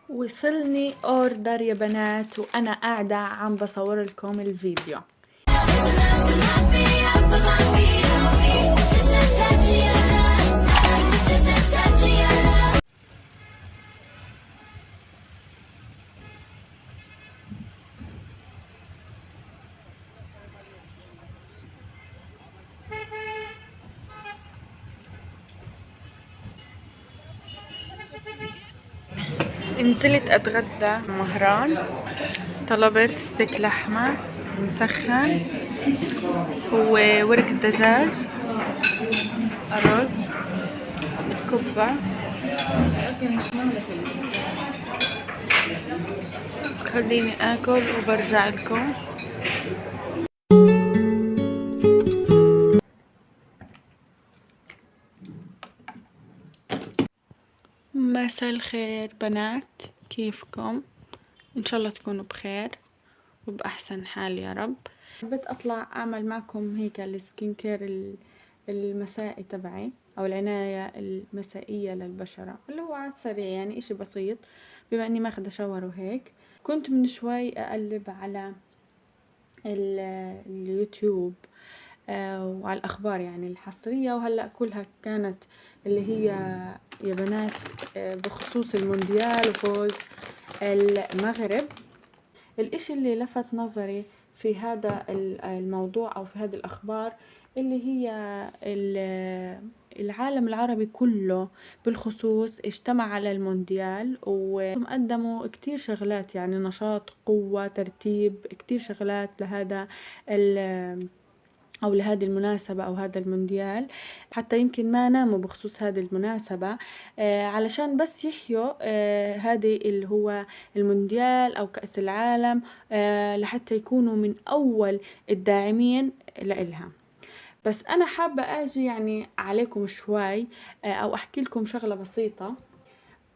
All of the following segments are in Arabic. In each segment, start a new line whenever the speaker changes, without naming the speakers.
وصلني اوردر يا بنات وانا قاعدة عم بصور لكم الفيديو. نزلت اتغدى مهران، طلبت ستيك لحمة مسخن وورك دجاج، أرز، الكبة. خليني آكل وبرجع لكم. مساء الخير بنات، كيفكم؟ إن شاء الله تكونوا بخير وبأحسن حال يا رب. حبيت أطلع أعمل معكم هيك السكين كير المسائي تبعي أو العناية المسائية للبشرة، اللي هو عاد سريع يعني إشي بسيط بما إني ماخدة شاور وهيك. كنت من شوي أقلب على اليوتيوب وعلى الأخبار يعني الحصرية، وهلأ كلها كانت اللي هي يا بنات بخصوص المونديال وفوز المغرب. الإشي اللي لفت نظري في هذا الموضوع أو في هذه الأخبار اللي هي العالم العربي كله بالخصوص اجتمع على المونديال وقدموا كتير شغلات، يعني نشاط، قوة، ترتيب، كتير شغلات لهذا أو لهذه المناسبة أو هذا المونديال. حتى يمكن ما ناموا بخصوص هذه المناسبة علشان بس يحيوا هذه اللي هو المونديال أو كأس العالم لحتى يكونوا من أول الداعمين لإلها. بس أنا حابة أجي يعني عليكم شوي أو أحكي لكم شغلة بسيطة.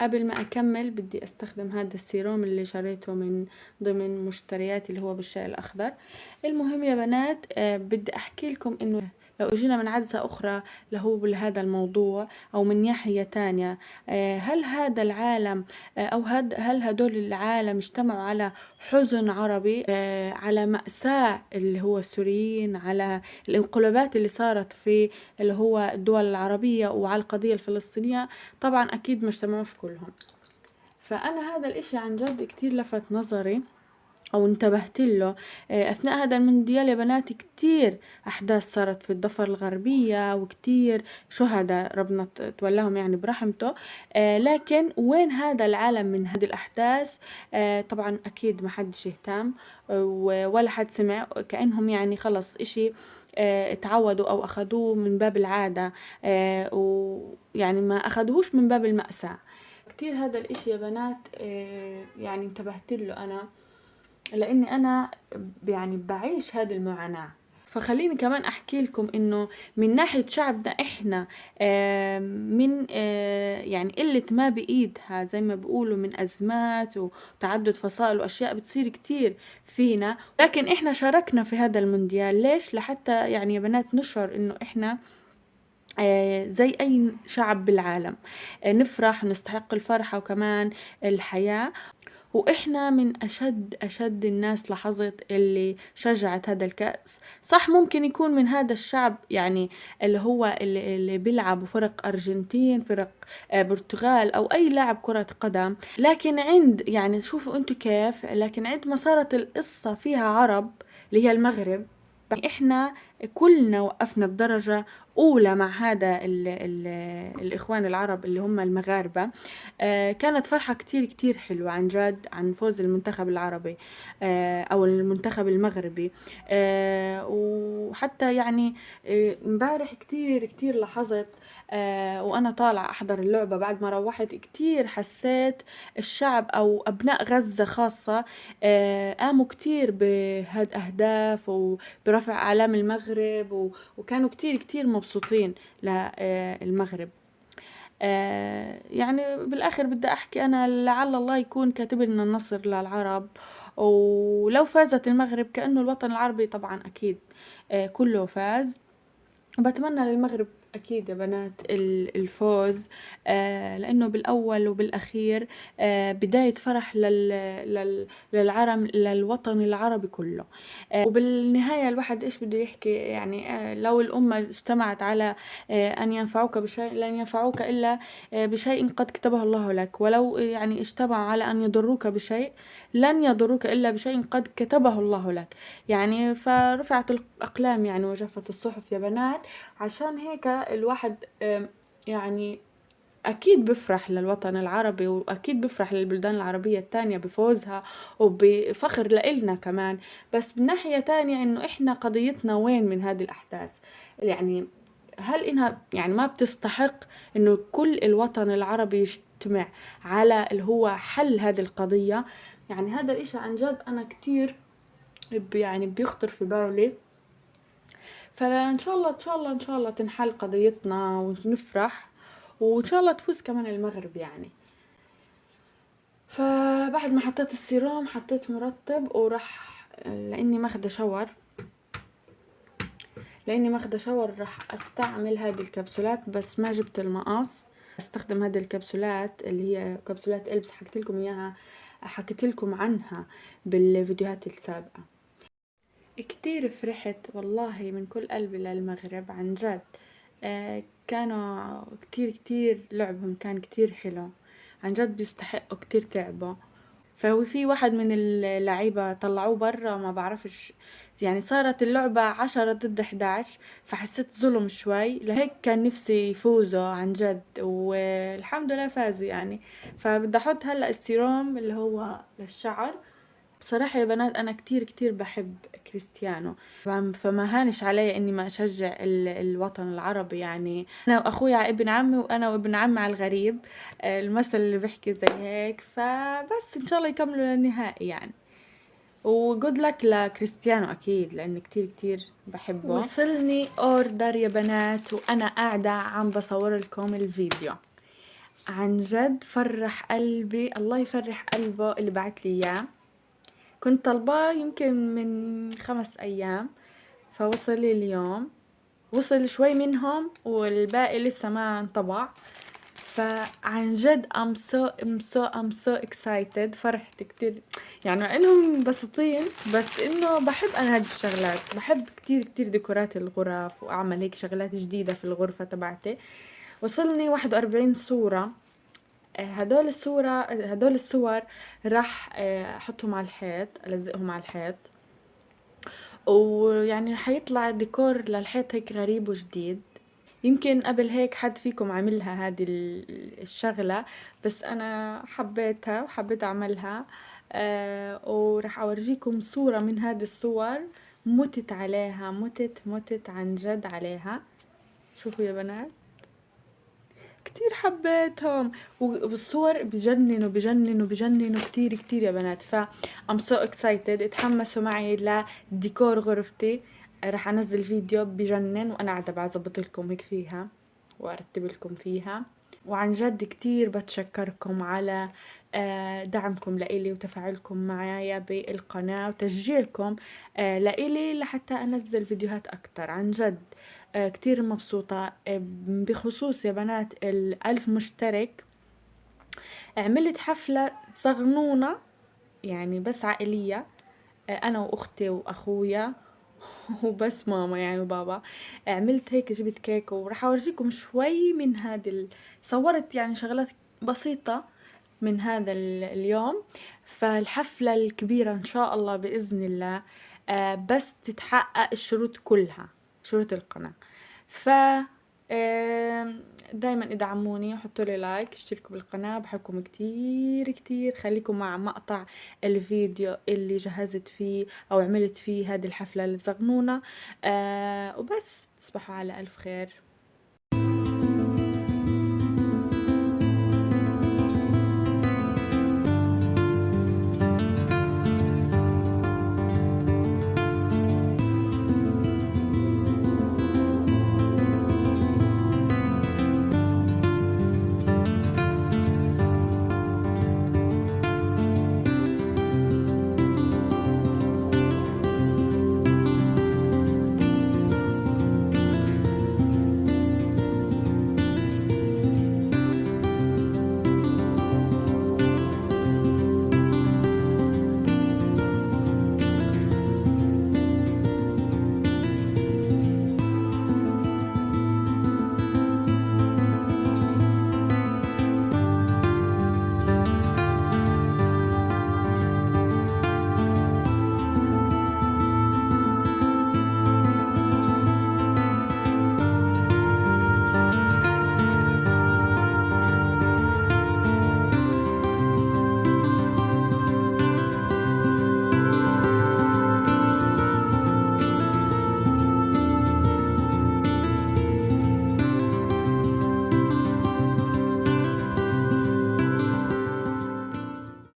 قبل ما أكمل بدي أستخدم هذا السيروم اللي شريته من ضمن مشترياتي اللي هو بالشاي الأخضر. المهم يا بنات بدي أحكي لكم إنه لو اجينا من عدسة أخرى لهذا الموضوع أو من ناحية تانية، هل هذا العالم أو هل هدول العالم اجتمعوا على حزن عربي، على مأساة اللي هو السوريين، على الانقلابات اللي صارت في اللي هو الدول العربية وعلى القضية الفلسطينية؟ طبعا أكيد ما اجتمعوش كلهم. فأنا هذا الإشي عن جد كتير لفت نظري أو انتبهت له أثناء هذا المونديال يا بنات. كتير أحداث صارت في الضفة الغربية وكتير شهداء ربنا تولاهم يعني برحمته، لكن وين هذا العالم من هذه الأحداث؟ طبعا أكيد ما حدش يهتم ولا حد سمع، كأنهم يعني خلص إشي تعودوا أو أخذوه من باب العادة، ويعني ما أخذوهوش من باب المأساة. كتير هذا الإشي يا بنات يعني انتبهت له أنا، لاني انا يعني بعيش هذه المعاناة. فخليني كمان احكي لكم انه من ناحية شعبنا احنا من يعني قلة ما بايدها زي ما بيقولوا من ازمات وتعدد فصائل واشياء بتصير كتير فينا، لكن احنا شاركنا في هذا المونديال. ليش؟ لحتى يعني يا بنات نشعر انه احنا زي أي شعب بالعالم، نفرح ونستحق الفرحة وكمان الحياة. وإحنا من أشد الناس لحظت اللي شجعت هذا الكأس. صح ممكن يكون من هذا الشعب يعني اللي هو اللي بيلعبوا فرق أرجنتين، فرق برتغال أو أي لاعب كرة قدم، لكن عند يعني شوفوا أنتوا كيف، لكن عند ما صارت القصة فيها عرب اللي هي المغرب، إحنا كلنا وقفنا بدرجة أولى مع هذا الإخوان العرب اللي هم المغاربة. كانت فرحة كتير كتير حلوة عن جد عن فوز المنتخب العربي أو المنتخب المغربي. وحتى يعني امبارح كتير كتير لاحظت وأنا طالعة أحضر اللعبة بعد ما روحت، كتير حسيت الشعب أو أبناء غزة خاصة قاموا كتير بهالأهداف وبرفع أعلام المغرب وكانوا كتير كتير مبسوطين للمغرب. يعني بالآخر بدي أحكي أنا لعل الله يكون كاتب لنا النصر للعرب، ولو فازت المغرب كأنه الوطن العربي طبعا أكيد كله فاز. وبتمنى للمغرب أكيد يا بنات الفوز، لأنه بالأول وبالأخير بداية فرح للوطن العربي كله. وبالنهاية الواحد إيش بده يحكي يعني، لو الأمة اجتمعت على أن ينفعوك بشيء لن ينفعوك إلا بشيء قد كتبه الله لك، ولو يعني اجتمعوا على أن يضروك بشيء لن يضروك إلا بشيء قد كتبه الله لك. يعني فرفعت الأقلام يعني وجفت الصحف يا بنات. عشان هيك الواحد يعني أكيد بفرح للوطن العربي، وأكيد بفرح للبلدان العربية التانية بفوزها وبفخر لإلنا كمان. بس من ناحية تانية إنه إحنا قضيتنا وين من هذه الأحداث؟ يعني هل إنها يعني ما بتستحق إنه كل الوطن العربي يجتمع على اللي هو حل هذه القضية؟ يعني هذا الإشي عن جد أنا كتير يعني بيخطر في بالي. فإن شاء الله إن شاء الله إن شاء الله تنحل قضيتنا ونفرح، وإن شاء الله تفوز كمان المغرب يعني. فبعد ما حطيت السيروم حطيت مرطب وراح، لاني ماخده شاور راح استعمل هذه الكبسولات، بس ما جبت المقص. استخدم هذه الكبسولات اللي هي كبسولات إلبس، حكيت لكم عنها بالفيديوهات السابقة. كتير فرحت والله من كل قلبي للمغرب عن جد. كانوا كتير لعبهم كان كتير حلو عن جد، بيستحقوا كتير تعبوا. ففي واحد من اللعيبة طلعوه برا، ما بعرفش يعني، صارت اللعبة 10 ضد 11، فحسيت ظلم شوي، لهيك كان نفسي يفوزوا عن جد، والحمد لله فازوا يعني. فبدي احط هلأ السيروم اللي هو للشعر. بصراحة يا بنات أنا كتير بحب كريستيانو، فما هانش علي إني ما أشجع الوطن العربي. يعني أنا وأخوي على ابن عمي، وأنا وابن عمي على الغريب، المثل اللي بحكي زي هيك. فبس إن شاء الله يكملوا للنهائي يعني، وجود لك لكريستيانو أكيد لأني كتير بحبه. وصلني أوردر يا بنات وأنا قاعدة عم بصور لكم الفيديو. عن جد فرح قلبي، الله يفرح قلبه اللي بعت لي إياه. كنت طلباه يمكن من 5 أيام، فوصل لي اليوم. وصل شوي منهم والباقي لسه ما انطبع. فعن جد I'm so excited. فرحت كتير يعني، انهم بسيطين بس انه بحب انا هذه الشغلات، بحب كتير ديكورات الغرف واعمل هيك شغلات جديدة في الغرفة تبعتي. وصلني 41 صورة. هدول الصور راح احطهم على الحيط، الزقهم على الحيط، ويعني حيطلع ديكور للحيط هيك غريب وجديد. يمكن قبل هيك حد فيكم عملها هذه الشغلة، بس انا حبيتها وحبيت اعملها. وراح اورجيكم صورة من هذه الصور، متت عليها، متت عن جد عليها. شوفوا يا بنات كتير حبيتهم، والصور بجننوا كتير يا بنات. I'm so excited. اتحمسوا معي لديكور غرفتي. راح انزل فيديو بجنن وانا قاعدة بعزبط لكم هيك فيها وارتب لكم فيها. وعن جد كتير بتشكركم على دعمكم لإلي وتفاعلكم معايا بالقناة وتشجيعكم لإلي لحتى أنزل فيديوهات أكتر. عن جد كتير مبسوطة. بخصوص يا بنات 1000 مشترك عملت حفلة صغنونة يعني بس عائلية، أنا وأختي وأخويا وبس ماما يعني وبابا. عملت هيك، جبت كيك وراح أورجيكم شوي من صورت يعني شغلات بسيطة من هذا اليوم. فالحفلة الكبيرة إن شاء الله بإذن الله بس تتحقق الشروط كلها، شروط القناة. ف دايما ادعموني، حطوا لي لايك، اشتركوا بالقناة. بحبكم كتير. خليكم مع مقطع الفيديو اللي جهزت فيه او عملت فيه هذه الحفلة الصغنونة. وبس تصبحوا على الف خير.